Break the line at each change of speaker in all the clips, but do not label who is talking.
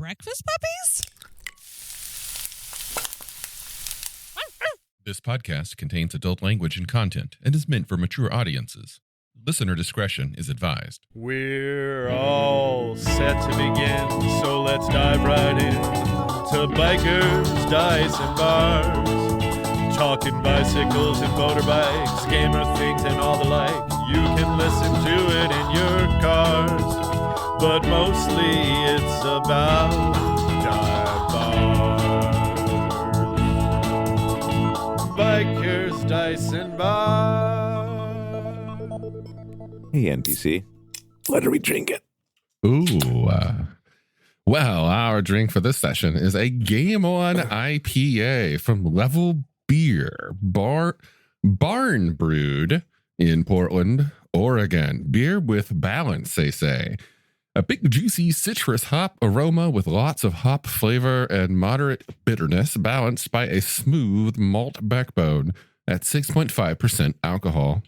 breakfast puppies?
This podcast contains adult language and content and is meant for mature audiences. Listener discretion is advised.
We're all set to begin, so let's dive right in to Bikers, Dice, and Bars. Talking bicycles and motorbikes, gamer things and all the like. You can listen to it in your cars, but mostly it's about dive bars. Bikers, Dice, and Bars.
Hey, NPC, what are we drinking?
Ooh. Well, our drink for this session is a Game On IPA from Level Beer, barn brewed in Portland, Oregon. Beer with balance, they say. A big, juicy citrus hop aroma with lots of hop flavor and moderate bitterness, balanced by a smooth malt backbone at 6.5% alcohol.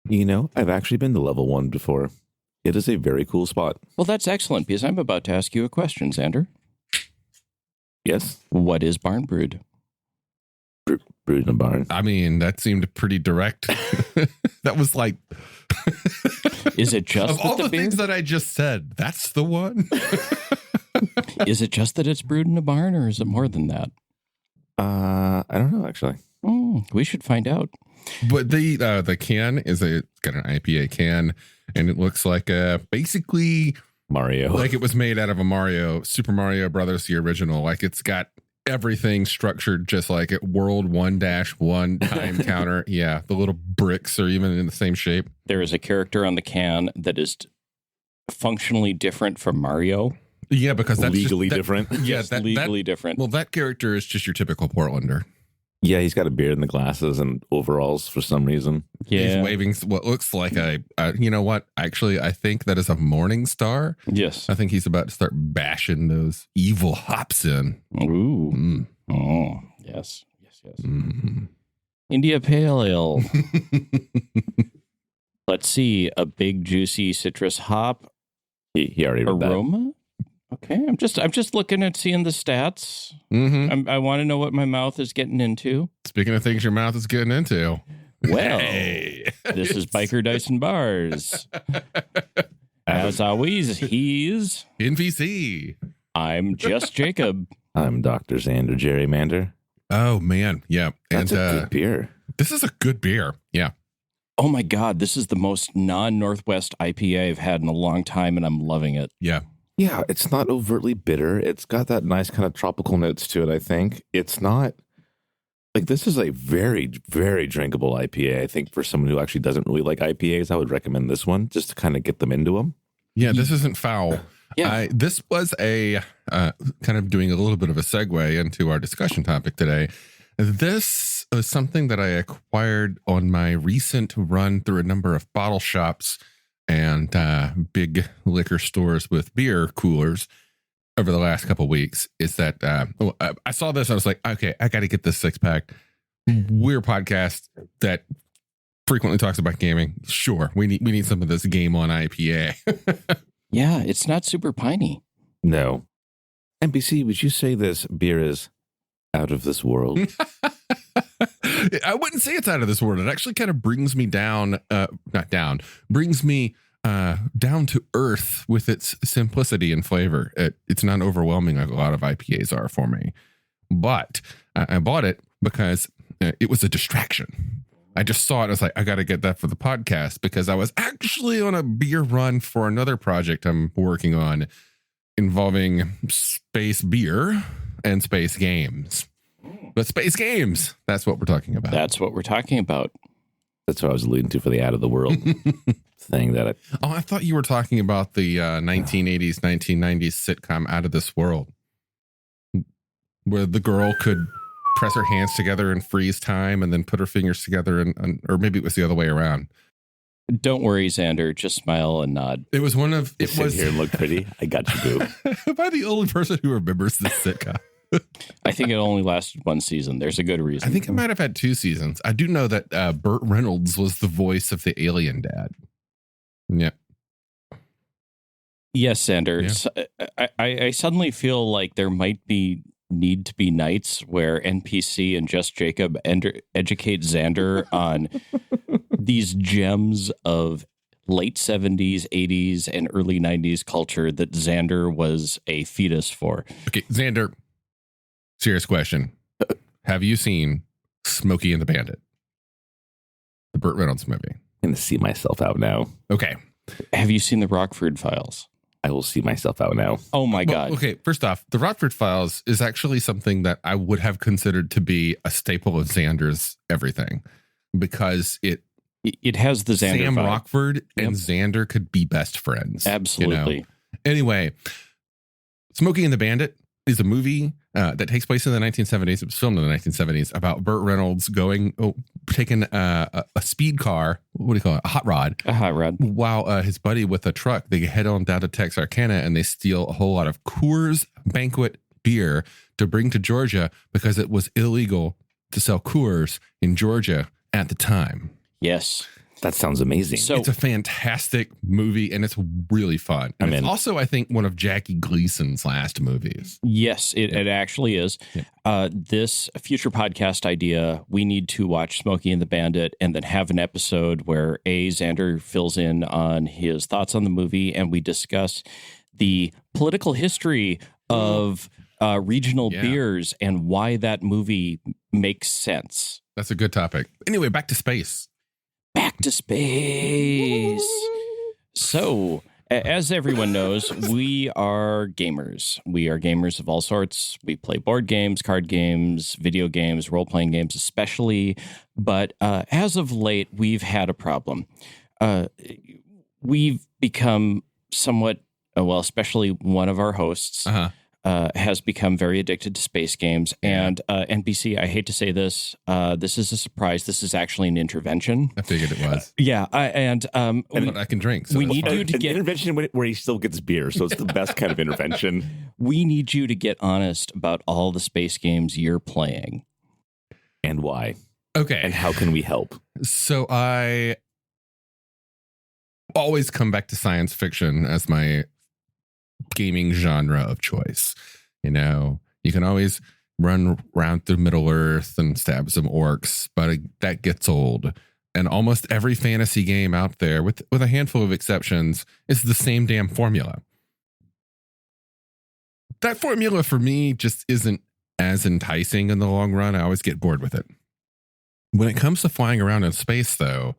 You know, I've actually been to Level 1 before. It is a very cool spot.
Well, that's excellent, because I'm about to ask you a question, Xander.
Yes?
What is barn brewed?
Brewed in a barn.
I mean, that seemed pretty direct. That was like...
Is it just
of all the things that I just said, that's the one?
Is it just that it's brewed in a barn, or is it more than that?
I don't know, actually.
We should find out.
But the can is got an IPA can, and it looks like basically
Mario.
like it was made out of a Super Mario Brothers, the original. Like it's got everything structured just like it World 1-1 time counter. Yeah, the little bricks are even in the same shape.
There is a character on the can that is functionally different from Mario.
Yeah, because that's
legally different.
Yeah,
legally different.
Well, that character is just your typical Portlander.
Yeah, he's got a beard in the glasses and overalls for some reason.
Yeah.
He's waving what looks like you know what? Actually, I think that is a morning star.
Yes.
I think he's about to start bashing those evil hops in.
Ooh.
Mm.
Oh, yes.
Mm.
India Pale Ale. Let's see. A big, juicy citrus hop
He already read that.
aroma. Okay, I'm just looking at seeing the stats.
Mm-hmm.
I want to know what my mouth is getting into.
Speaking of things your mouth is getting into.
Well,
Hey.
this is Biker Dice and Bars. As always, he's...
NPC.
I'm just Jacob.
I'm Dr. Xander, Gerrymander.
Oh, man. Yeah.
That's
and
a good beer.
this is a good beer. Yeah.
Oh my God, this is the most non-Northwest IPA I've had in a long time, and I'm loving it.
Yeah.
Yeah, it's not overtly bitter. It's got that nice kind of tropical notes to it, I think. It's not... Like, this is a very, very drinkable IPA. I think for someone who actually doesn't really like IPAs, I would recommend this one just to kind of get them into them.
Yeah, this isn't foul.
Yeah.
This was a kind of doing a little bit of a segue into our discussion topic today. This was something that I acquired on my recent run through a number of bottle shops and big liquor stores with beer coolers over the last couple of weeks. Is that I saw this, I was like, okay, I got to get this 6-pack. We're a podcast that frequently talks about gaming. Sure, we need some of this Game On IPA.
Yeah, it's not super piney.
No. NPC, would you say this beer is out of this world?
I wouldn't say it's out of this world. It actually kind of brings me down, brings me down to earth with its simplicity and flavor. It's not overwhelming like a lot of IPAs are for me. But I bought it because it was a distraction. I just saw it. I was like, I got to get that for the podcast because I was actually on a beer run for another project I'm working on involving space beer and space games. But space games, that's what we're talking about.
That's what we're talking about.
That's what I was alluding to for the out of the world thing that
I thought you were talking about the 1980s, 1990s sitcom Out of This World, where the girl could press her hands together and freeze time and then put her fingers together and or maybe it was the other way around.
Don't worry, Xander. Just smile and nod.
It was one of... It was
here and look pretty. I got you, boo.
Am I the only person who remembers this sitcom?
I think it only lasted one season. There's a good reason.
I think it might have had 2 seasons. I do know that Burt Reynolds was the voice of the alien dad. Yeah.
Yes, Xander. I suddenly feel like there might need to be nights where NPC and Just Jacob educate Xander on these gems of late 70s, 80s, and early 90s culture that Xander was a fetus for.
Okay, Xander, serious question. Have you seen Smokey and the Bandit? The Burt Reynolds movie.
I'm going to see myself out now.
Okay.
Have you seen the Rockford Files?
I will see myself out now.
Oh my God.
Okay, first off, the Rockford Files is actually something that I would have considered to be a staple of Xander's everything, because it
has the Xander
Sam
vibe.
Rockford and Xander could be best friends.
Absolutely.
You know? Anyway, Smokey and the Bandit is a movie that takes place in the 1970s. It was filmed in the 1970s about Burt Reynolds taking a speed car. What do you call it? A hot rod.
A hot rod.
While his buddy with a truck, they head on down to Texarkana and they steal a whole lot of Coors Banquet beer to bring to Georgia because it was illegal to sell Coors in Georgia at the time.
Yes.
That sounds amazing.
So
It's a fantastic movie and it's really fun. And it's also, I think, one of Jackie Gleason's last movies.
yes, it actually is.
Yeah.
This future podcast idea, we need to watch Smokey and the Bandit and then have an episode where Xander fills in on his thoughts on the movie and we discuss the political history of regional beers and why that movie makes sense.
That's a good topic. Anyway, back to space.
Back to space. So, as everyone knows, we are gamers. We are gamers of all sorts. We play board games, card games, video games, role-playing games especially. But as of late, we've had a problem. We've become somewhat, especially one of our hosts, has become very addicted to space games. And NPC, I hate to say this, this is a surprise. This is actually an intervention.
I figured it was.
Yeah,
and I can drink. So
we
that's
need
fine.
you to
An
get
intervention where he still gets beer, so it's the best kind of intervention.
We need you to get honest about all the space games you're playing.
And why?
Okay.
And how can we help?
So I always come back to science fiction as my gaming genre of choice. You know, you can always run around through Middle Earth and stab some orcs, but that gets old. And almost every fantasy game out there, with a handful of exceptions, is the same damn formula. That formula for me just isn't as enticing in the long run. I always get bored with it. When it comes to flying around in space, though,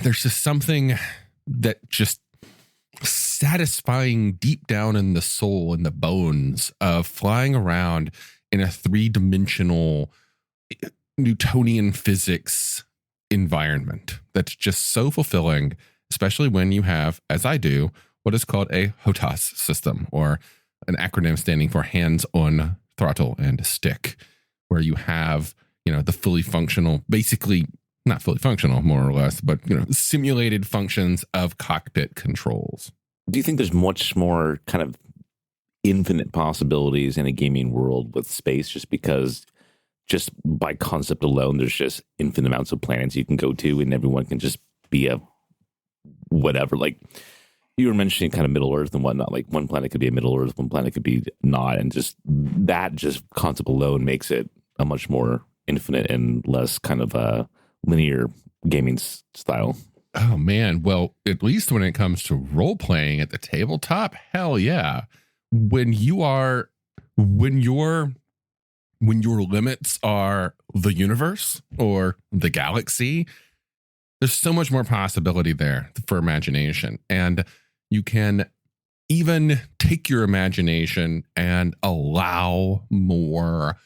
there's just something that just satisfying deep down in the soul and the bones of flying around in a 3-dimensional Newtonian physics environment that's just so fulfilling, especially when you have, as I do, what is called a HOTAS system, or an acronym standing for hands on throttle and stick, where you have, the fully functional, basically not fully functional, more or less, but, simulated functions of cockpit controls.
Do you think there's much more kind of infinite possibilities in a gaming world with space, just because just by concept alone, there's just infinite amounts of planets you can go to and everyone can just be a whatever? Like you were mentioning kind of Middle Earth and whatnot, like one planet could be a Middle Earth, one planet could be not. And just that just concept alone makes it a much more infinite and less kind of a linear gaming style.
Oh man, well, at least when it comes to role playing at the tabletop, hell yeah. When your limits are the universe or the galaxy, there's so much more possibility there for imagination. And you can even take your imagination and allow more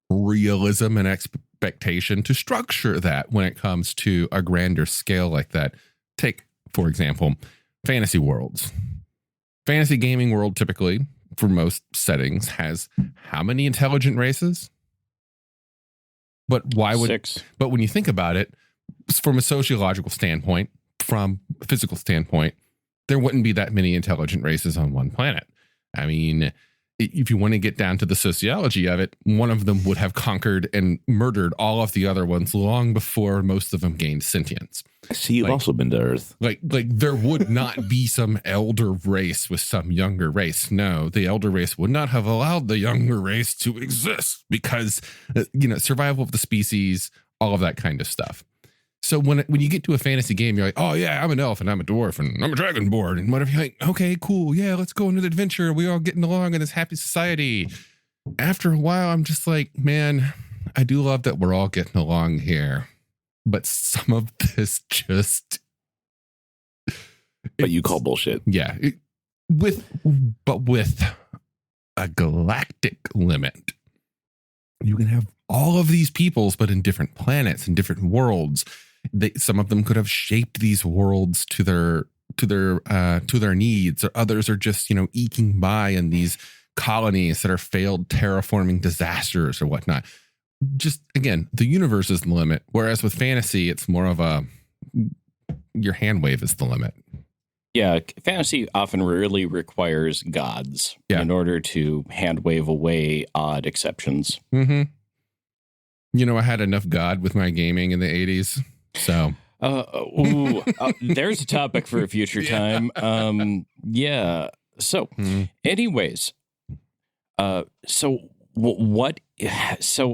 realism and expectation to structure that when it comes to a grander scale like that. Take, for example, fantasy worlds. Fantasy gaming world typically, for most settings, has how many intelligent races? But why would
6?
But when you think about it, from a sociological standpoint, from a physical standpoint, there wouldn't be that many intelligent races on one planet. I mean, if you want to get down to the sociology of it, one of them would have conquered and murdered all of the other ones long before most of them gained sentience.
I see you've also been to Earth.
Like there would not be some elder race with some younger race. No, the elder race would not have allowed the younger race to exist because, survival of the species, all of that kind of stuff. So when you get to a fantasy game, you're like, oh yeah, I'm an elf and I'm a dwarf and I'm a dragonborn and whatever. You're like, okay, cool. Yeah, let's go into the adventure. We all getting along in this happy society. After a while, I'm just like, man, I do love that we're all getting along here. But some of this just...
But you call bullshit.
Yeah. With a galactic limit. You can have all of these peoples, but in different planets and different worlds. Some of them could have shaped these worlds to their needs, or others are just, eking by in these colonies that are failed terraforming disasters or whatnot. Just, again, the universe is the limit. Whereas with fantasy, it's more of your hand wave is the limit.
Yeah, fantasy often really requires gods in order to hand wave away odd exceptions.
Mm-hmm. I had enough God with my gaming in the 80s. So,
there's a topic for a future time. So, anyways, so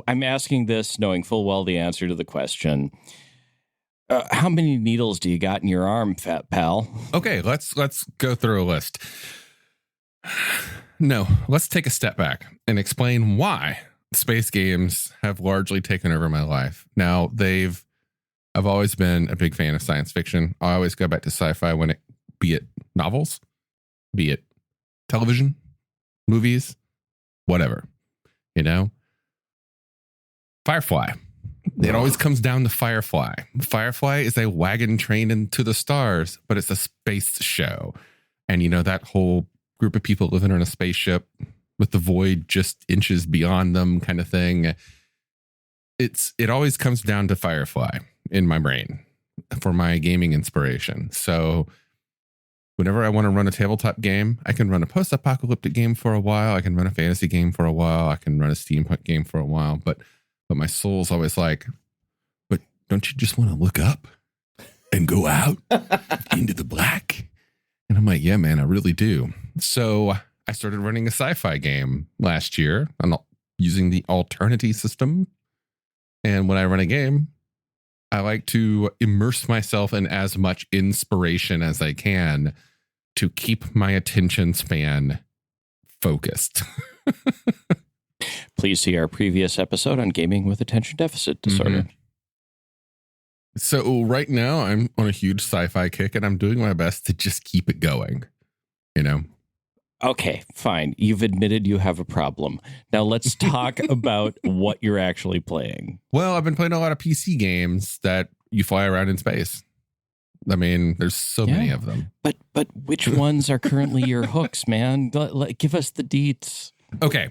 I'm asking this knowing full well the answer to the question. How many needles do you got in your arm, fat pal?
Okay, let's go through a list. No, let's take a step back and explain why space games have largely taken over my life. Now, I've always been a big fan of science fiction. I always go back to sci-fi be it novels, be it television, movies, whatever, Firefly. It always comes down to Firefly. Firefly is a wagon train into the stars, but it's a space show. And that whole group of people living in a spaceship with the void just inches beyond them kind of thing. It always comes down to Firefly in my brain for my gaming inspiration. So whenever I want to run a tabletop game, I can run a post-apocalyptic game for a while. I can run a fantasy game for a while. I can run a steampunk game for a while. But my soul's always like, but don't you just want to look up and go out into the black? And I'm like, yeah, man, I really do. So I started running a sci-fi game last year. I'm not using the Alternity system. And when I run a game, I like to immerse myself in as much inspiration as I can to keep my attention span focused.
Please see our previous episode on gaming with attention deficit disorder.
Mm-hmm. So right now I'm on a huge sci-fi kick and I'm doing my best to just keep it going,
Okay, fine. You've admitted you have a problem. Now let's talk about what you're actually playing.
Well, I've been playing a lot of PC games that you fly around in space. I mean, there's so many of them.
But which ones are currently your hooks, man? Give us the deets.
Okay.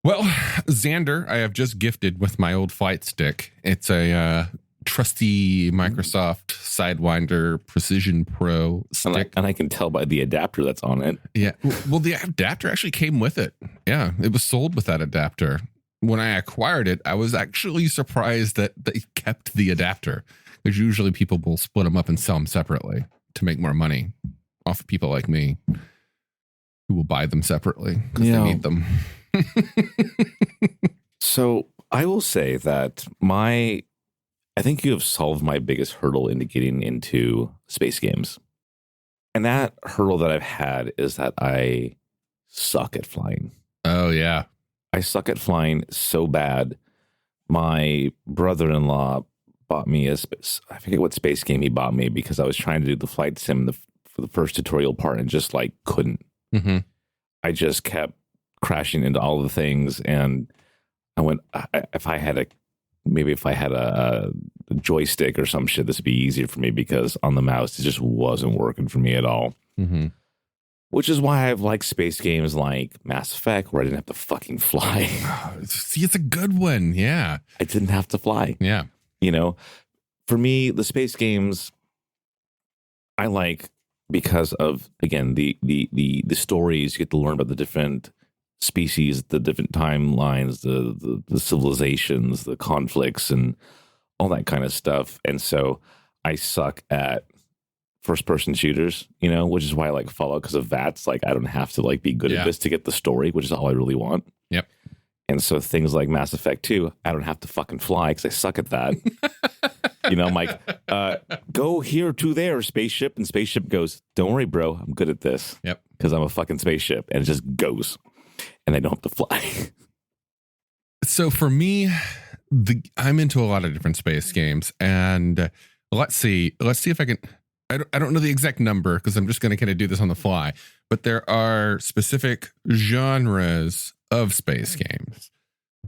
Well, Xander, I have just gifted with my old flight stick. It's a trusty Microsoft Sidewinder Precision Pro stick.
And I can tell by the adapter that's on it.
Yeah. Well, the adapter actually came with it. Yeah. It was sold with that adapter. When I acquired it, I was actually surprised that they kept the adapter, because usually people will split them up and sell them separately to make more money off of people like me who will buy them separately because they need them.
So I will say that I think you have solved my biggest hurdle into getting into space games. And that hurdle that I've had is that I suck at flying.
Oh, yeah.
I suck at flying so bad. My brother-in-law bought me I forget what space game he bought me, because I was trying to do the flight sim for the first tutorial part and just couldn't.
Mm-hmm.
I just kept crashing into all the things, and I went, if I had a joystick or some shit, this would be easier for me, because on the mouse it just wasn't working for me at all.
Mm-hmm.
Which is why I've liked space games like Mass Effect, where I didn't have to fucking fly.
See, it's a good one. Yeah.
I didn't have to fly.
Yeah.
For me, the space games I like because of, again, the stories. You get to learn about the different species, the different timelines, the civilizations, the conflicts, and all that kind of stuff. And so I suck at first person shooters, which is why I like Fallout, because of VATS. Like, I don't have to like be good at this to get the story, which is all I really want.
Yep.
And so things like Mass Effect 2, I don't have to fucking fly because I suck at that. I'm like, go here to there, spaceship. And spaceship goes, don't worry, bro. I'm good at this.
Yep.
Because I'm a fucking spaceship. And it just goes. And I don't have to fly.
So for me, I'm into a lot of different space games. And let's see if I can... I don't know the exact number because I'm just going to kind of do this on the fly. But there are specific genres of space games.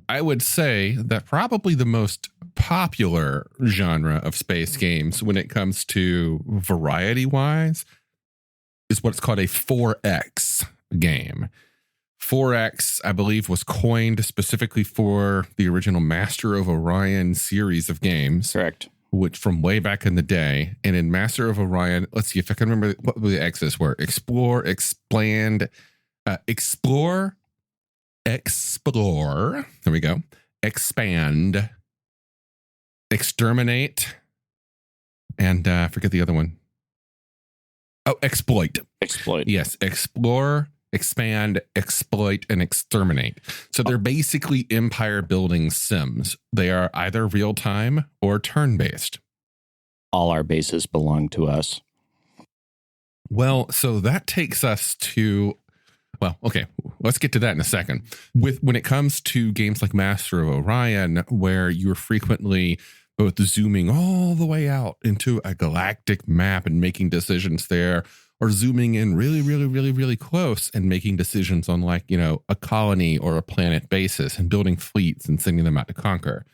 I would say that probably the most popular genre of space games when it comes to variety wise is what's called a 4X game. 4X, I believe, was coined specifically for the original Master of Orion series of games.
Correct.
Which from way back in the day. And in Master of Orion, let's see if I can remember what the X's were. Explore, expand, explore. There we go. Expand, exterminate, and forget the other one. Oh, exploit.
Exploit.
Yes, explore, expand, exploit, and exterminate. So they're basically empire building sims. They are either real time or turn based.
All our bases belong to us.
Well, so that takes us to, well, okay, let's get to that in a second. When it comes to games like Master of Orion, where you're frequently both zooming all the way out into a galactic map and making decisions there, or zooming in really, really, really, really close and making decisions on like, a colony or a planet basis and building fleets and sending them out to conquer.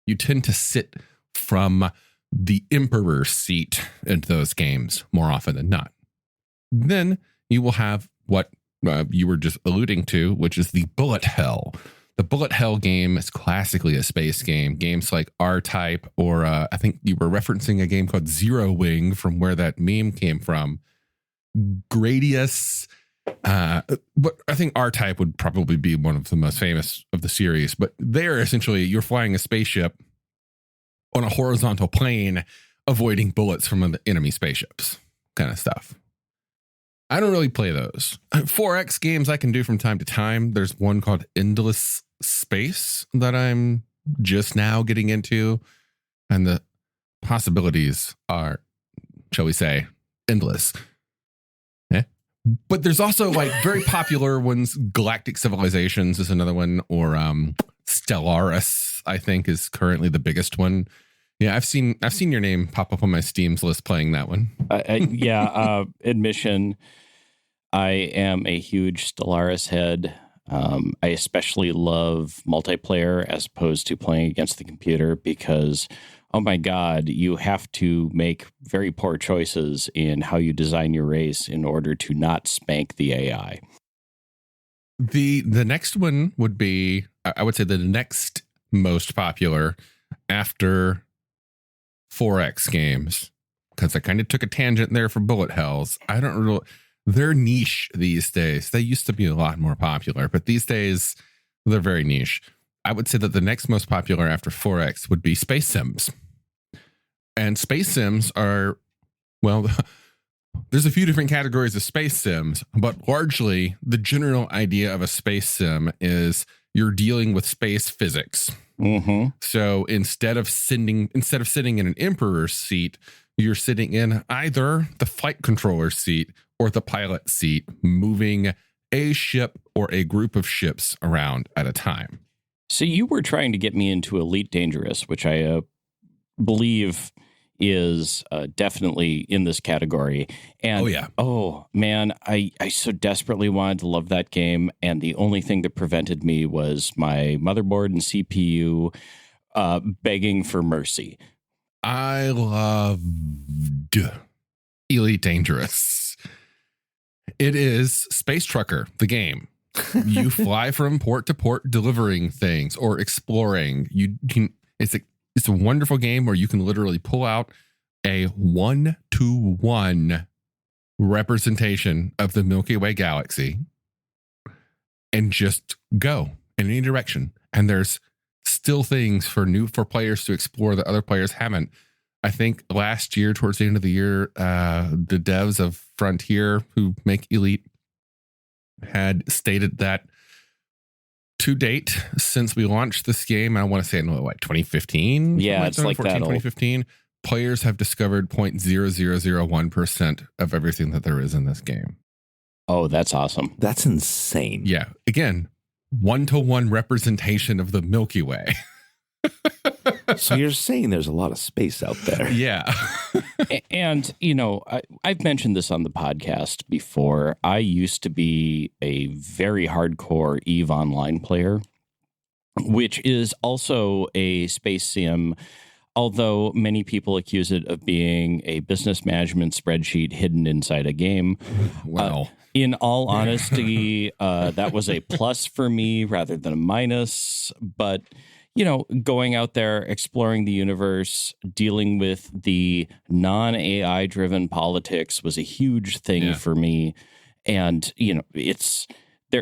You tend to sit from the emperor's seat in those games more often than not. Then you will have what you were just alluding to, which is the bullet hell. The bullet hell game is classically a space game. Games like R-Type, or I think you were referencing a game called Zero Wing from where that meme came from. Gradius, but I think R-Type would probably be one of the most famous of the series. But there, essentially, you're flying a spaceship on a horizontal plane, avoiding bullets from the enemy spaceships, kind of stuff. I don't really play those. 4X games I can do from time to time. There's one called Endless Space that I'm just now getting into, and the possibilities are, shall we say, endless. But there's also like very popular ones. Galactic Civilizations is another one, or Stellaris, I think, is currently the biggest one. Yeah, I've seen your name pop up on my Steam's list playing that one.
Admission, I am a huge Stellaris head. I especially love multiplayer as opposed to playing against the computer because, oh my God, you have to make very poor choices in how you design your race in order to not spank the AI.
The next one would be, I would say, the next most popular after 4X games, because I kind of took a tangent there for bullet hells. I don't really, they're niche these days. They used to be a lot more popular, but these days they're very niche. I would say that the next most popular after 4X would be space sims. And space sims are, well, there's a few different categories of space sims, but largely the general idea of a space sim is you're dealing with space physics.
Mm-hmm.
So instead of sitting in an emperor's seat, you're sitting in either the flight controller seat or the pilot seat, moving a ship or a group of ships around at a time.
So you were trying to get me into Elite Dangerous, which I believe is definitely in this category. And
oh, yeah.
Oh, man, I so desperately wanted to love that game. And the only thing that prevented me was my motherboard and CPU begging for mercy.
I loved Elite Dangerous. It is Space Trucker, the game. You fly from port to port delivering things or exploring. You can. It's a wonderful game where you can literally pull out a 1-to-1 representation of the Milky Way galaxy and just go in any direction. And there's still things for players to explore that other players haven't. I think last year, towards the end of the year, the devs of Frontier who make Elite had stated that to date, since we launched this game, I want to say in 2015?
Yeah, it's like
2015. Players have discovered 0.0001% of everything that there is in this game.
Oh, that's awesome.
That's insane.
Yeah. Again, 1-to-1 representation of the Milky Way.
So you're saying there's a lot of space out there.
Yeah.
And, I've mentioned this on the podcast before. I used to be a very hardcore EVE Online player, which is also a space sim, although many people accuse it of being a business management spreadsheet hidden inside a game.
Wow.
In all honesty, that was a plus for me rather than a minus. But, going out there, exploring the universe, dealing with the non-AI driven politics was a huge thing for me. And,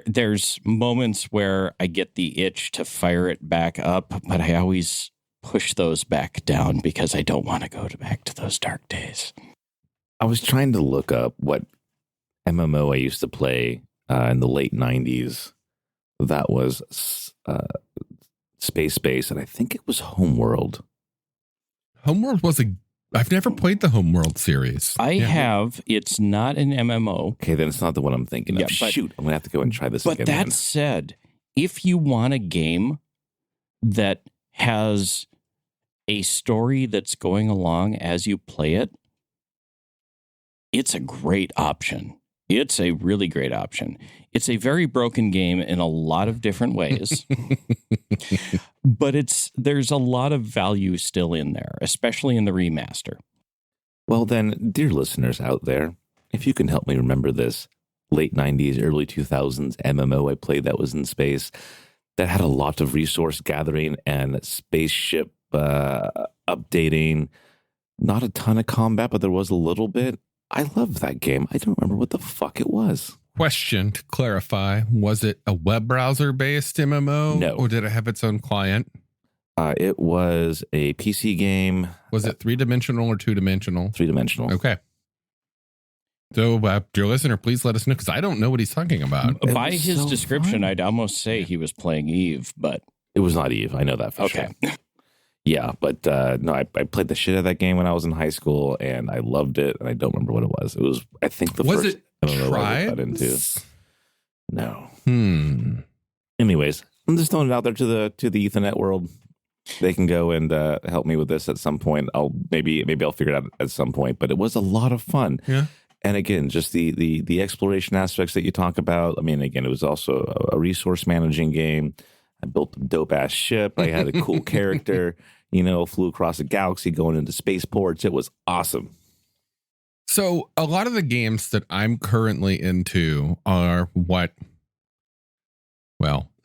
there's moments where I get the itch to fire it back up, but I always push those back down because I don't want to go back to those dark days.
I was trying to look up what MMO I used to play in the late 90s. That was space, and I think it was Homeworld.
Homeworld was I've never played the Homeworld series.
I have. It's not an MMO.
Okay, then it's not the one I'm thinking of. Shoot, I'm going to have to go and try this again.
But that said, if you want a game that has a story that's going along as you play it, it's a great option. It's a really great option. It's a very broken game in a lot of different ways, but there's a lot of value still in there, especially in the remaster.
Well then, dear listeners out there, if you can help me remember this late 90s, early 2000s MMO I played that was in space, that had a lot of resource gathering and spaceship updating, not a ton of combat, but there was a little bit. I loved that game. I don't remember what the fuck it was.
Question to clarify, was it a web browser based MMO?
No.
Or did it have its own client?
It was a PC game.
Was it 3-dimensional or 2-dimensional?
3-dimensional.
Okay. So, dear listener, please let us know, because I don't know what he's talking about.
By his description, I'd almost say he was playing Eve, but...
It was not Eve. I know that for sure. Yeah, but no, I played the shit out of that game when I was in high school, and I loved it, and I don't remember what it was. It was, I think, the
was
first
it
MMO I got into. No. Anyways, I'm just throwing it out there to the Ethernet world. They can go and help me with this at some point. Maybe I'll figure it out at some point. But it was a lot of fun.
Yeah.
And again, just the exploration aspects that you talk about. I mean, again, it was also a resource managing game. I built a dope ass ship. I had a cool character. Flew across a galaxy going into spaceports. It was awesome.
So a lot of the games that I'm currently into are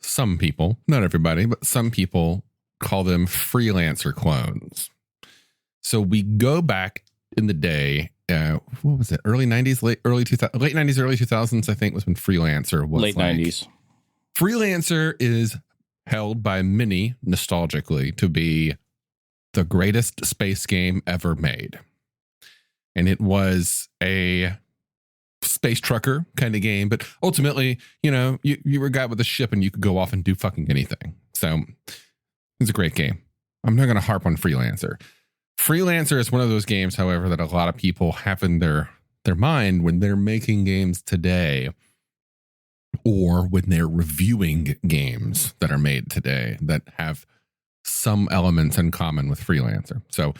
some people, not everybody, but some people call them freelancer clones. So we go back in the day, what was it? Early 90s, late 90s, early 2000s, I think was when freelancer was.
Late 90s.
Freelancer is held by many nostalgically to be the greatest space game ever made. And it was a space trucker kind of game, but ultimately, you were a guy with a ship and you could go off and do fucking anything. So it's a great game. I'm not going to harp on Freelancer. Freelancer is one of those games, however, that a lot of people have in their mind when they're making games today, or when they're reviewing games that are made today that have some elements in common with Freelancer. So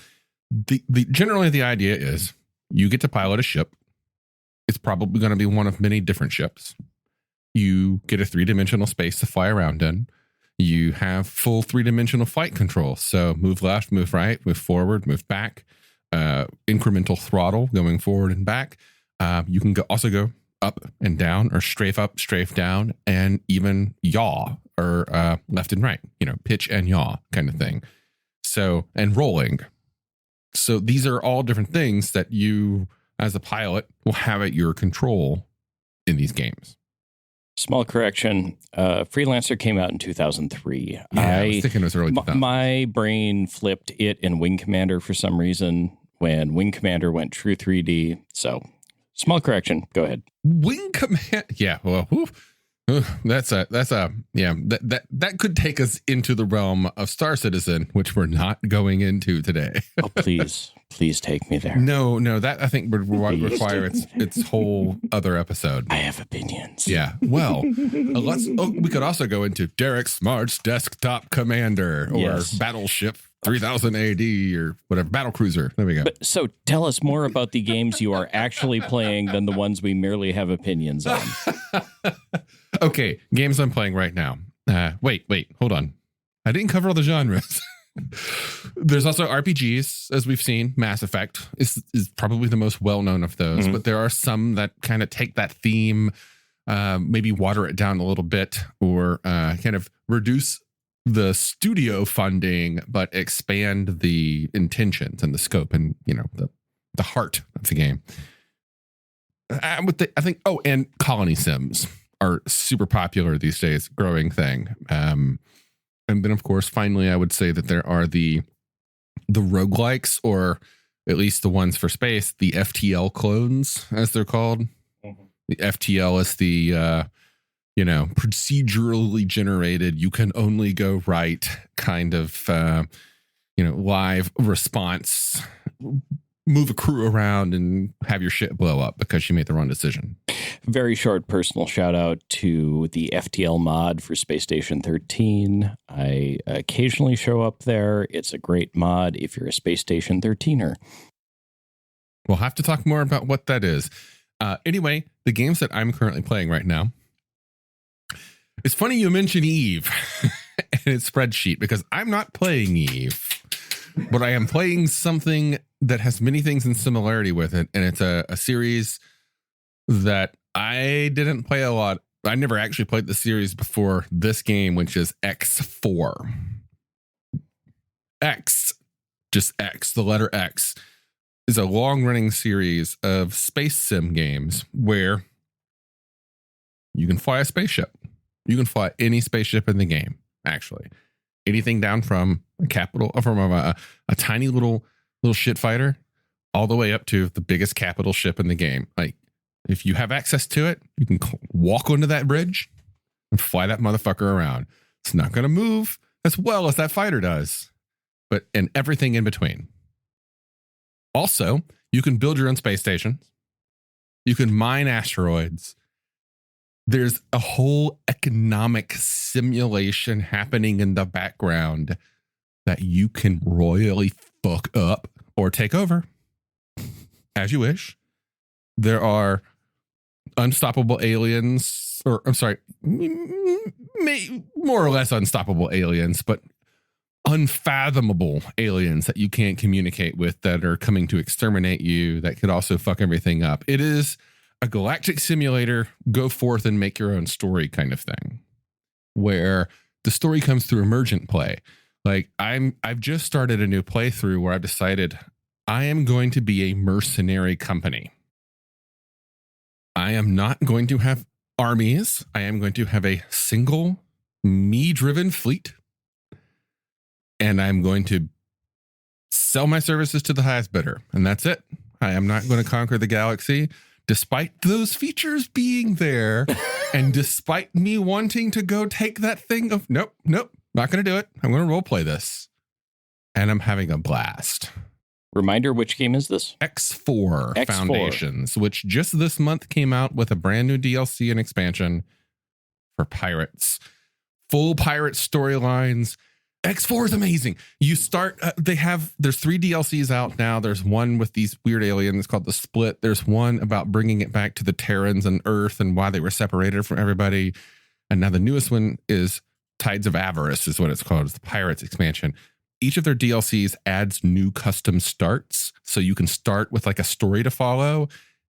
generally the idea is you get to pilot a ship. It's probably going to be one of many different ships. You get a 3-dimensional space to fly around in. You have full 3-dimensional flight control. So move left, move right, move forward, move back, incremental throttle going forward and back. You can also go up and down, or strafe up, strafe down, and even yaw, or left and right, pitch and yaw kind of thing. So, and rolling. So these are all different things that you, as a pilot, will have at your control in these games.
Small correction. Freelancer came out in 2003.
Yeah, I was thinking it was early 2000s.
My brain flipped it and Wing Commander for some reason when Wing Commander went true 3D. So, small correction. Go ahead.
Wing Command. Yeah. Well, that could take us into the realm of Star Citizen, which we're not going into today.
Oh, please take me there.
No, that I think would require its whole other episode.
I have opinions.
Yeah. Well, we could also go into Derek Smart's Desktop Commander or Battleship 3000 AD or whatever, Battle Cruiser. There we go.
So tell us more about the games you are actually playing than the ones we merely have opinions on.
Okay, games I'm playing right now. Wait, hold on. I didn't cover all the genres. There's also RPGs, as we've seen. Mass Effect is probably the most well-known of those, but there are some that kind of take that theme, maybe water it down a little bit, or kind of reduce the studio funding, but expand the intentions and the scope and, the heart of the game. I think, and colony sims are super popular these days, growing thing. And then, of course, finally, I would say that there are the roguelikes, or at least the ones for space, the FTL clones, as they're called. Mm-hmm. The FTL is the, procedurally generated, you can only go right kind of, live response, move a crew around and have your shit blow up because you made the wrong decision.
Very short personal shout out to the FTL mod for Space Station 13. I occasionally show up there. It's a great mod if you're a Space Station 13er.
We'll have to talk more about what that is. Anyway, the games that I'm currently playing right now. It's funny you mention Eve and its spreadsheet, because I'm not playing Eve, but I am playing something that has many things in similarity with it. And it's a series that I didn't play a lot. I never actually played the series before this game, which is X4. Just X, the letter X, is a long-running series of space sim games where you can fly a spaceship. You can fly any spaceship in the game, actually. Anything down from a tiny little shit fighter all the way up to the biggest capital ship in the game. Like, if you have access to it, you can walk onto that bridge and fly that motherfucker around. It's not going to move as well as that fighter does, and everything in between. Also, you can build your own space stations. You can mine asteroids. There's a whole economic simulation happening in the background that you can royally fuck up or take over as you wish. There are unstoppable aliens, or I'm sorry, more or less unstoppable aliens, but unfathomable aliens that you can't communicate with, that are coming to exterminate you, that could also fuck everything up. It is a galactic simulator, go forth and make your own story kind of thing, where the story comes through emergent play. Like, I've just started a new playthrough where I've decided I am going to be a mercenary company. I am not going to have armies. I am going to have a single me-driven fleet. And I'm going to sell my services to the highest bidder. And that's it. I am not going to conquer the galaxy, despite those features being there. And despite me wanting to go take that thing of, nope, not going to do it. I'm going to role play this. And I'm having a blast.
Reminder, which game is this?
X4 Foundations, which just this month came out with a brand new DLC and expansion for pirates. Full pirate storylines. X4 is amazing. You start, there's 3 DLCs out now. There's one with these weird aliens called The Split. There's one about bringing it back to the Terrans and Earth and why they were separated from everybody. And now the newest one is Tides of Avarice is what it's called. It's the Pirates expansion. Each of their DLCs adds new custom starts. So you can start with like a story to follow.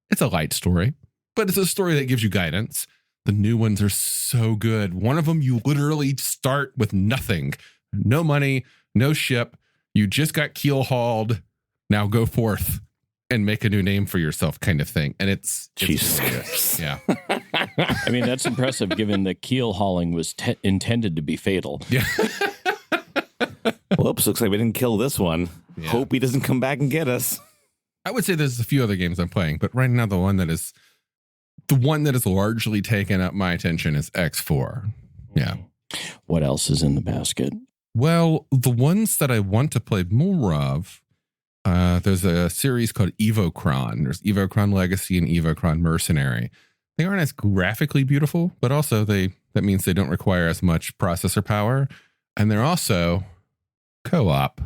It's a light story, but it's a story that gives you guidance. The new ones are so good. One of them, you literally start with nothing. No money, no ship. You just got keel hauled. Now go forth and make a new name for yourself, kind of thing. And it's
Jesus.
Yeah.
I mean, that's impressive given that keel hauling was intended to be fatal.
Yeah.
Whoops, looks like we didn't kill this one.
Yeah.
Hope he doesn't come back and get us.
I would say there's a few other games I'm playing, but right now the one that has largely taken up my attention is X4. Yeah.
What else is in the basket?
Well, the ones that I want to play more of, there's a series called Evocron. There's Evocron Legacy and Evocron Mercenary. They aren't as graphically beautiful, but also that means they don't require as much processor power. And they're also co-op.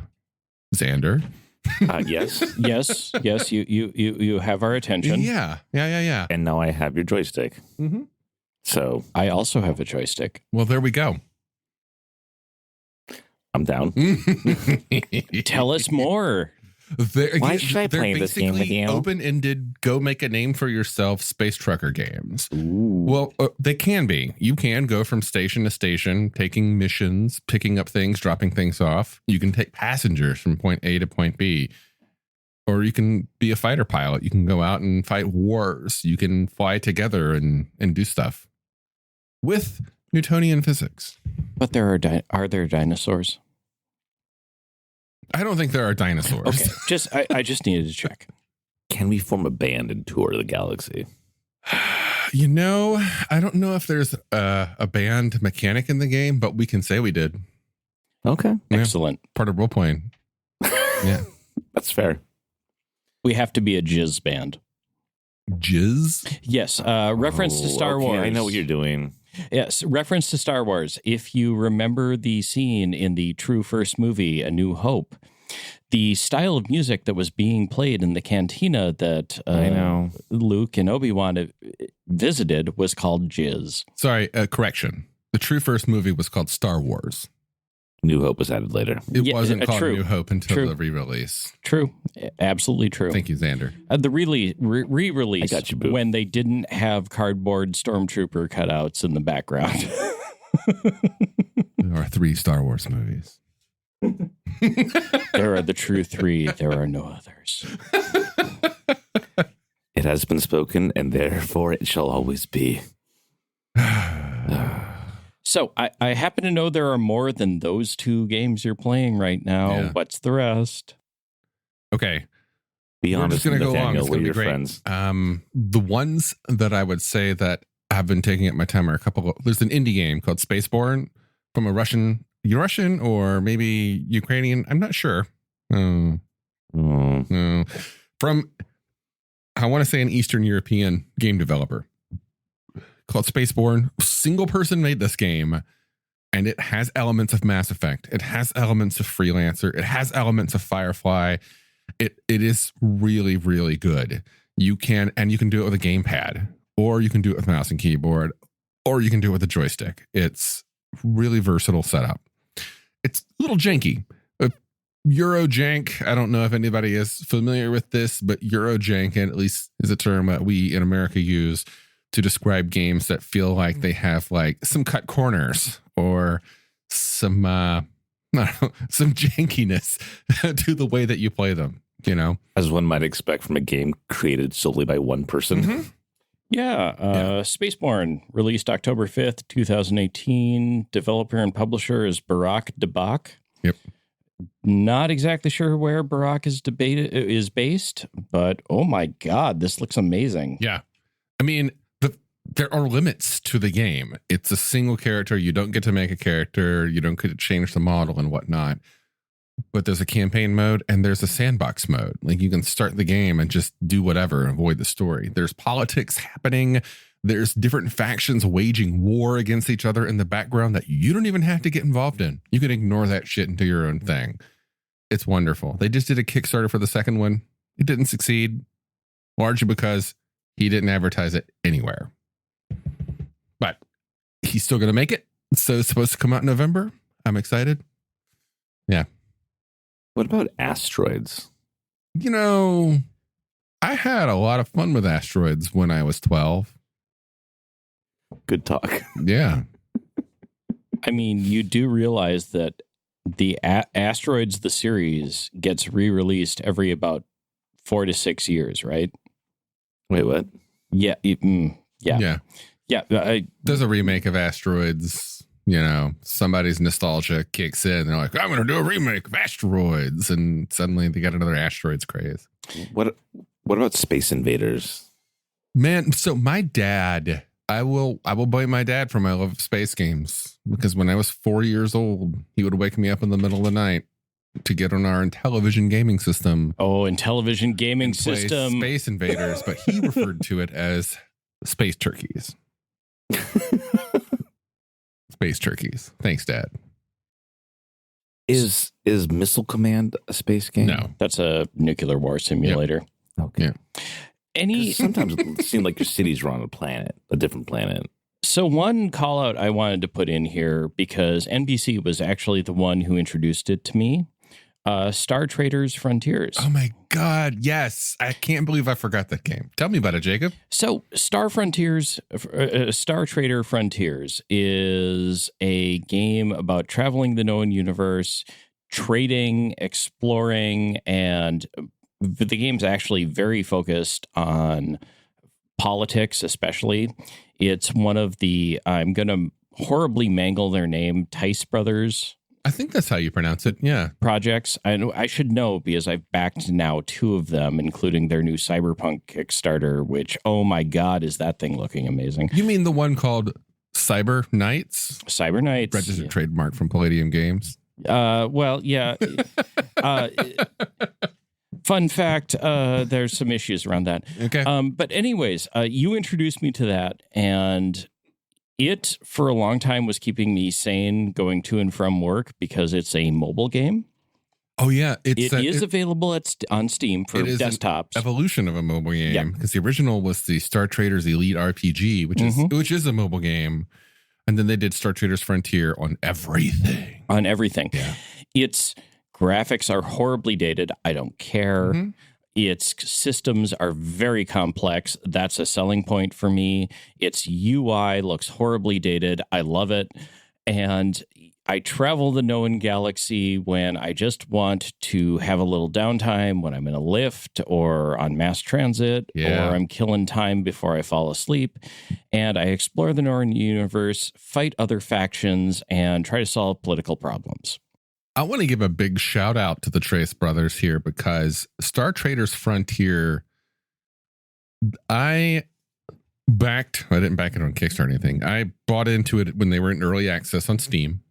Xander.
Yes.
Yes. You have our attention.
Yeah.
And now I have your joystick.
Mm-hmm.
So
I also have a joystick.
Well, there we go.
I'm down.
Tell us more.
Why should I play this game with you?
Open-ended, go make a name for yourself space trucker games.
Ooh.
Well, they can be. You can go from station to station, taking missions, picking up things, dropping things off. You can take passengers from point A to point B. Or you can be a fighter pilot. You can go out and fight wars. You can fly together and do stuff with Newtonian physics.
But are there dinosaurs?
I don't think there are dinosaurs.
Okay, I just needed to check.
Can we form a band and tour the galaxy?
You know, I don't know if there's a band mechanic in the game, but we can say we did.
Okay.
Yeah.
Excellent.
Part of role playing. Yeah.
That's fair.
We have to be a jizz band.
Jizz?
Yes. Reference to Star Wars.
I know what you're doing.
Yes. Reference to Star Wars. If you remember the scene in the true first movie, A New Hope, the style of music that was being played in the cantina that
I know
Luke and Obi-Wan visited was called jizz.
Sorry, correction. The true first movie was called Star Wars.
New Hope was added later.
It wasn't called
true.
New Hope until
True.
the re-release.
True. Absolutely true.
Thank you, Xander.
The re-release
I got you, boo.
when they didn't have cardboard stormtrooper cutouts in the background.
There are 3 Star Wars movies.
There are the true 3. There are no others.
It has been spoken, and therefore it shall always be.
So I happen to know there are more than those 2 games you're playing right now.
Yeah.
What's the rest?
Okay.
Be
We're
honest,
just going to go along.
Nathaniel,
It's
we're
going to
your
be great.
friends.
The ones that I would say that have been taking up my time are a couple. There's an indie game called Spaceborne from a Russian or maybe Ukrainian. I'm not sure. No. From, I want to say, an Eastern European game developer called Spaceborne. Single person made this game, and it has elements of Mass Effect. It has elements of Freelancer. It has elements of Firefly. It is really, really good. You can do it with a gamepad, or you can do it with mouse and keyboard, or you can do it with a joystick. It's really versatile setup. It's a little janky. Eurojank, I don't know if anybody is familiar with this, but Eurojank, and at least is a term that we in America use to describe games that feel like they have like some cut corners or some some jankiness to the way that you play them, you know,
as one might expect from a game created solely by one person.
Mm-hmm.
Yeah. Spaceborne, released October 5th, 2018. Developer and publisher is Barak Debak.
Yep.
Not exactly sure where Barak is based, but oh my God, this looks amazing.
Yeah. I mean, there are limits to the game. It's a single character. You don't get to make a character. You don't get to change the model and whatnot. But there's a campaign mode and there's a sandbox mode. Like you can start the game and just do whatever and avoid the story. There's politics happening. There's different factions waging war against each other in the background that you don't even have to get involved in. You can ignore that shit and do your own thing. It's wonderful. They just did a Kickstarter for the second one. It didn't succeed, largely because he didn't advertise it anywhere. But he's still going to make it. So it's supposed to come out in November. I'm excited. Yeah.
What about asteroids?
You know, I had a lot of fun with asteroids when I was 12.
Good talk.
Yeah.
I mean, you do realize that the Asteroids, the series, gets re-released every about 4 to 6 years, right?
Wait, what?
Yeah. Yeah. Yeah,
There's a remake of Asteroids. You know, somebody's nostalgia kicks in. They're like, I'm going to do a remake of Asteroids. And suddenly they got another Asteroids craze.
What about Space Invaders?
Man, so my dad, I will blame my dad for my love of space games. Because when I was 4 years old, he would wake me up in the middle of the night to get on our Intellivision gaming system.
Oh, Intellivision gaming
and play
system.
Space Invaders, but he referred to it as space turkeys. Space turkeys. Thanks, Dad.
Is Missile Command a space game?
No.
That's a nuclear war simulator.
Okay.
Yeah.
Any
Sometimes it seems like your cities are on a different planet.
So one call out I wanted to put in here, because NBC was actually the one who introduced it to me. Star Traders Frontiers.
Oh my God. Yes. I can't believe I forgot that game. Tell me about it, Jacob.
So Star Trader Frontiers is a game about traveling the known universe, trading, exploring, and the game's actually very focused on politics, especially. It's one of the, I'm going to horribly mangle their name, Tice Brothers.
I think that's how you pronounce it. Yeah.
Projects. I should know because I've backed now 2 of them, including their new Cyberpunk Kickstarter, which, oh my God, is that thing looking amazing.
You mean the one called Cyber Knights?
Cyber Knights.
Registered trademark from Palladium Games.
Well, yeah. Fun fact, there's some issues around that.
Okay.
But anyways, you introduced me to that, and it, for a long time, was keeping me sane going to and from work because it's a mobile game.
Oh, yeah.
It is available on Steam for desktops.
Evolution of a mobile game.
Yeah.
Because the original was the Star Traders Elite RPG, which is a mobile game. And then they did Star Traders Frontier on everything.
On everything.
Yeah.
Its graphics are horribly dated. I don't care.
Mm-hmm.
Its systems are very complex. That's a selling point for me. Its UI looks horribly dated. I love it. And I travel the known galaxy when I just want to have a little downtime, when I'm in a lift or on mass transit, or I'm killing time before I fall asleep. And I explore the known universe, fight other factions, and try to solve political problems.
I want to give a big shout out to the Trace brothers here, because Star Traders Frontier, I didn't back it on Kickstarter or anything. I bought into it when they were in early access on Steam.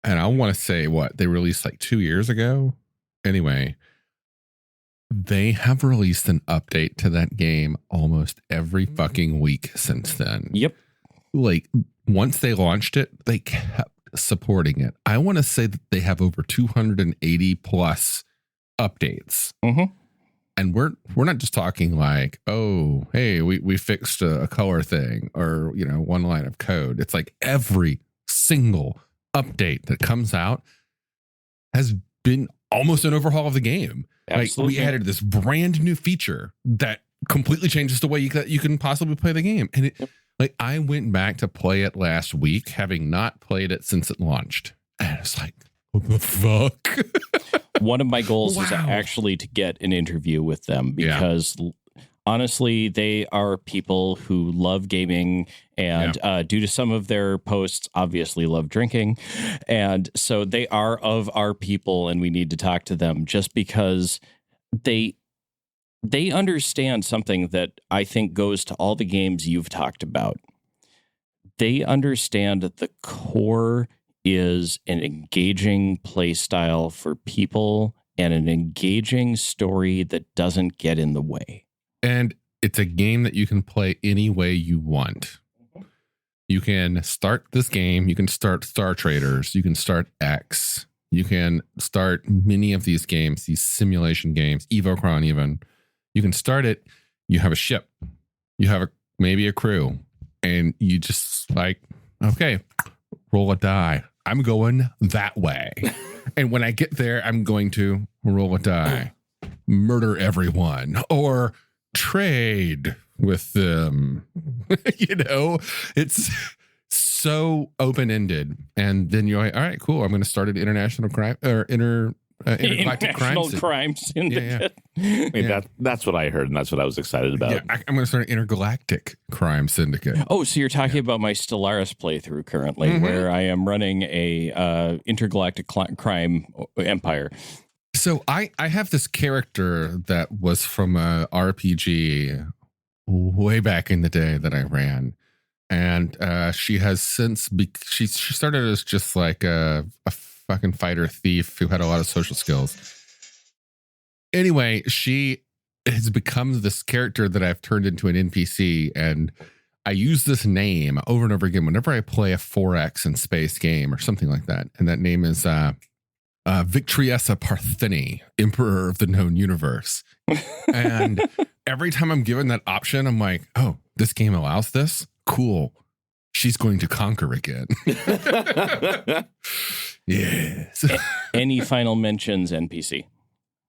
And I want to say they released like 2 years ago. Anyway, they have released an update to that game almost every fucking week since then.
Yep.
Like, once they launched it, they kept supporting it. I want to say that they have over 280 plus updates.
Mm-hmm.
And we're not just talking like, oh, hey, we fixed a color thing or, one line of code. It's like every single update that comes out has been almost an overhaul of the game.
Absolutely.
Like, we added this brand new feature that completely changes the way you can possibly play the game. And like, I went back to play it last week, having not played it since it launched. And it's like, what the fuck?
One of my goals is actually to get an interview with them, because honestly, they are people who love gaming and due to some of their posts, obviously love drinking. And so they are of our people, and we need to talk to them just because they understand something that I think goes to all the games you've talked about. They understand that the core is an engaging play style for people and an engaging story that doesn't get in the way.
And it's a game that you can play any way you want. You can start this game. You can start Star Traders. You can start X. You can start many of these games, these simulation games, EvoCron even. You can start it. You have a ship. You have maybe a crew. And you just like, okay, roll a die. I'm going that way. And when I get there, I'm going to roll a die, murder everyone, or trade with them. It's so open-ended. And then you're like, all right, cool. I'm going to start an international crime or Intergalactic
International
Crime
Crime Syndicate.
I mean, that's what I heard, and that's what I was excited about.
Yeah, I'm going to start an Intergalactic Crime Syndicate.
Oh, so you're talking about my Stellaris playthrough currently, where I am running a intergalactic crime empire.
So I have this character that was from a RPG way back in the day that I ran. And she has since she started as just like a fucking fighter thief who had a lot of social skills. Anyway, she has become this character that I've turned into an NPC, and I use this name over and over again whenever I play a 4X in space game or something like that. And that name is Victriessa Partheni, Emperor of the Known Universe. And every time I'm given that option, I'm like, oh, this game allows this? Cool. She's going to conquer again. Yes.
Any final mentions, NPC?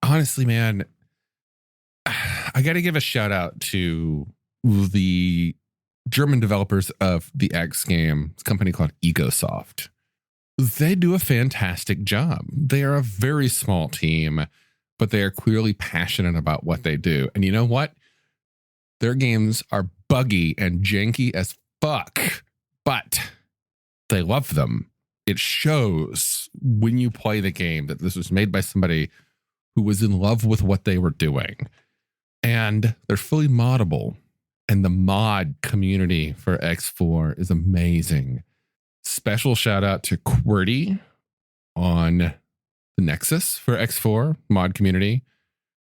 Honestly, man, I got to give a shout out to the German developers of the X game. It's a company called Egosoft. They do a fantastic job. They are a very small team, but they are clearly passionate about what they do. And you know what? Their games are buggy and janky as fuck, but they love them. It shows when you play the game that this was made by somebody who was in love with what they were doing. And they're fully moddable. And the mod community for X4 is amazing. Special shout out to QWERTY on the Nexus for X4 mod community.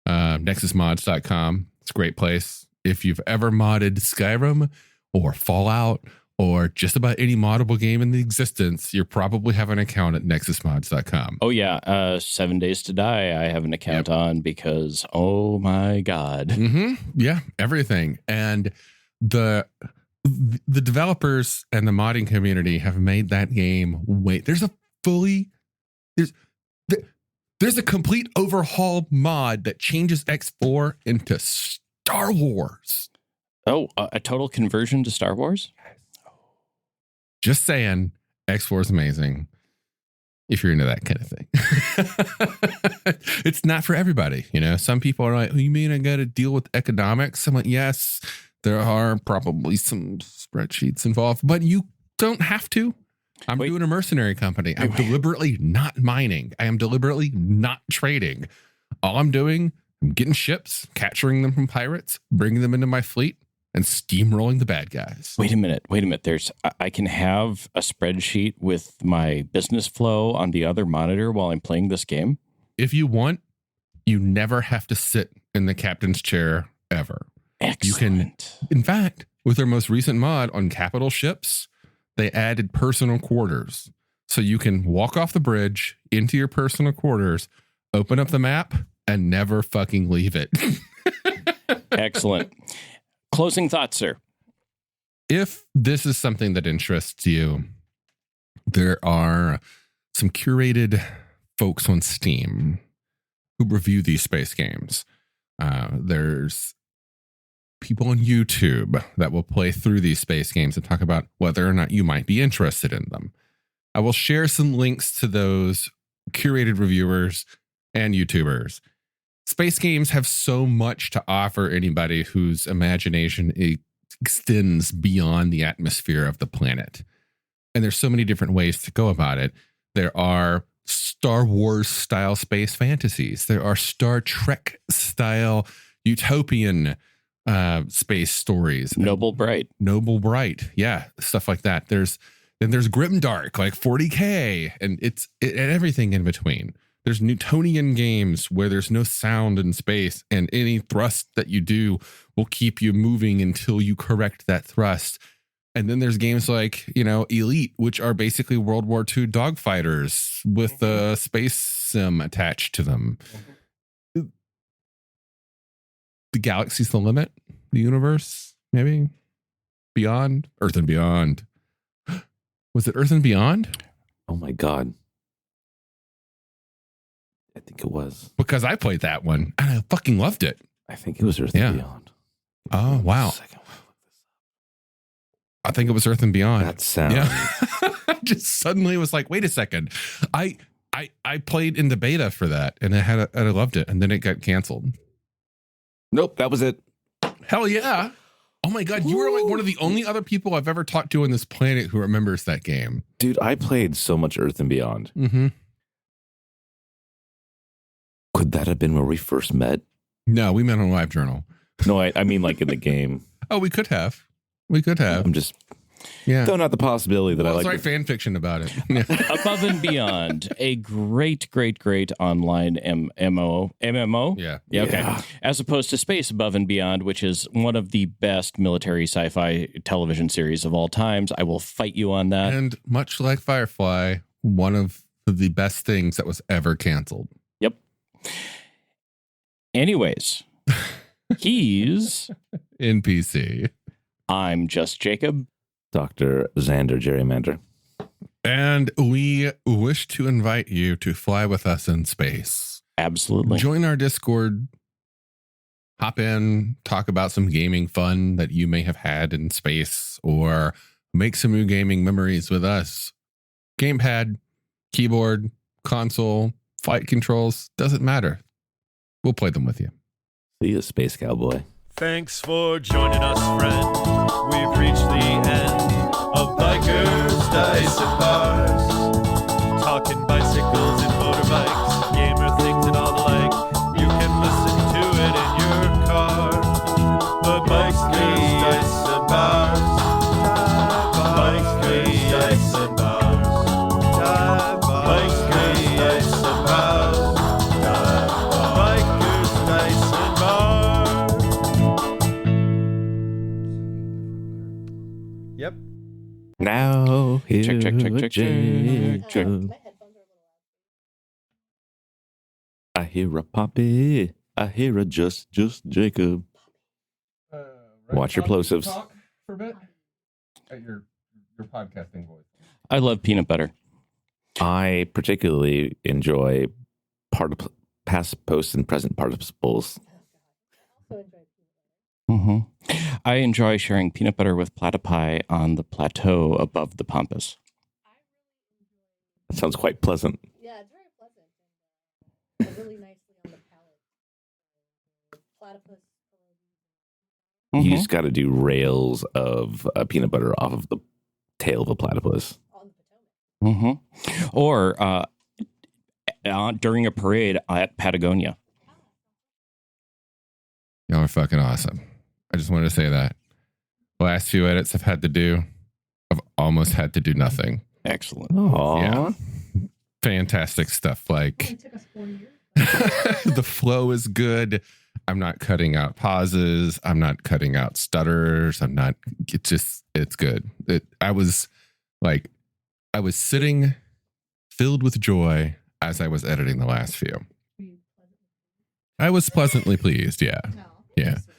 Nexusmods.com. It's a great place. If you've ever modded Skyrim or Fallout or just about any moddable game in the existence, you probably have an account at nexusmods.com.
Oh, yeah. 7 Days to Die, I have an account on because, oh, my God.
Yeah, everything. And the developers and the modding community have made that game there's a complete overhaul mod that changes X4 into Star Wars.
Oh, a total conversion to Star Wars?
Just saying, X4 is amazing if you're into that kind of thing. It's not for everybody. You know, some people are like, oh, you mean I got to deal with economics? I'm like, yes, there are probably some spreadsheets involved, but you don't have to. I'm doing a mercenary company. I'm deliberately not mining. I am deliberately not trading. All I'm doing, I'm getting ships, capturing them from pirates, bringing them into my fleet, and steamrolling the bad guys.
Wait a minute. I can have a spreadsheet with my business flow on the other monitor while I'm playing this game?
If you want, you never have to sit in the captain's chair ever.
Excellent.
You can, in fact, with their most recent mod on capital ships, they added personal quarters. So you can walk off the bridge into your personal quarters, open up the map, and never fucking leave it.
Excellent. Closing thoughts, sir.
If this is something that interests you, there are some curated folks on Steam who review these space games. There's people on YouTube that will play through these space games and talk about whether or not you might be interested in them. I will share some links to those curated reviewers and YouTubers. Space games have so much to offer anybody whose imagination extends beyond the atmosphere of the planet. And there's so many different ways to go about it. There are Star Wars style space fantasies. There are Star Trek style utopian space stories.
Noble Bright.
Yeah. Stuff like that. There's Grimdark, like 40K, and and everything in between. There's Newtonian games where there's no sound in space, and any thrust that you do will keep you moving until you correct that thrust. And then there's games like, Elite, which are basically World War II dogfighters with a space sim attached to them. The galaxy's the limit, the universe, maybe beyond, Earth and Beyond. Was it Earth and Beyond?
Oh my God. I think it was.
Because I played that one and I fucking loved it.
I think it was Earth and Beyond.
Oh, wow. I think it was Earth and Beyond.
That sound.
Yeah. Just suddenly was like, wait a second. I I played in the beta for that, and I loved it, and then it got canceled.
Nope, that was it.
Hell yeah! Oh my god, you were like one of the only other people I've ever talked to on this planet who remembers that game.
Dude, I played so much Earth and Beyond.
Mm-hmm.
Could that have been where we first met?
No, we met on LiveJournal.
No, I mean like in the game.
Oh, we could have. We could have.
I'm just
Yeah.
Not the possibility that
Well,
I like.
write fan fiction about it. Yeah.
Above and Beyond, a great online MMO.
Yeah.
Yeah, okay.
Yeah.
As opposed to Space Above and Beyond, which is one of the best military sci-fi television series of all times. I will fight you on that.
And much like Firefly, one of the best things that was ever canceled.
Yep. Anyways, he's
NPC.
I'm Just Jacob.
Dr. Xander Gerrymander.
And we wish to invite you to fly with us in space.
Absolutely.
Join our Discord. Hop in, talk about some gaming fun that you may have had in space, or make some new gaming memories with us. Gamepad, keyboard, console, flight controls, doesn't matter. We'll play them with you.
See you, Space Cowboy.
Thanks for joining us, friend. We've reached the end of Bikers, Dice, and Bars. Talking bicycles and motorbikes, gamer things and all the like. You can listen to it in your car. The Bikers, Dice, and Bars. Bikers, Dice, and Bars. Bikers, Dice, and Bars. Bikers, Dice, and Bars. Yep.
Now, here
Check.
Jacob. I hear a poppy. I hear a just Jacob. Watch your plosives.
Talk for a bit at your podcasting voice.
I love peanut butter.
I particularly enjoy past, post, and present participles.
Mm-hmm. I enjoy sharing peanut butter with platypi on the plateau above the pampas.
That sounds quite pleasant.
Yeah, it's very pleasant and really nicely on the palate. Platypus.
You just got to do rails of peanut butter off of the tail of a platypus.
On the Potomac.
Mm-hmm. Or during a parade at Patagonia.
Y'all are fucking awesome. I just wanted to say that. The last few edits I've had to do, I've almost had to do nothing.
Excellent.
Aww.
Yeah. Fantastic stuff. Like
It took us 4 years.
the flow is good. I'm not cutting out pauses. I'm not cutting out stutters. It's good. I was sitting filled with joy as I was editing the last few. I was pleasantly pleased. Yeah.
No.
Yeah.
Sweet.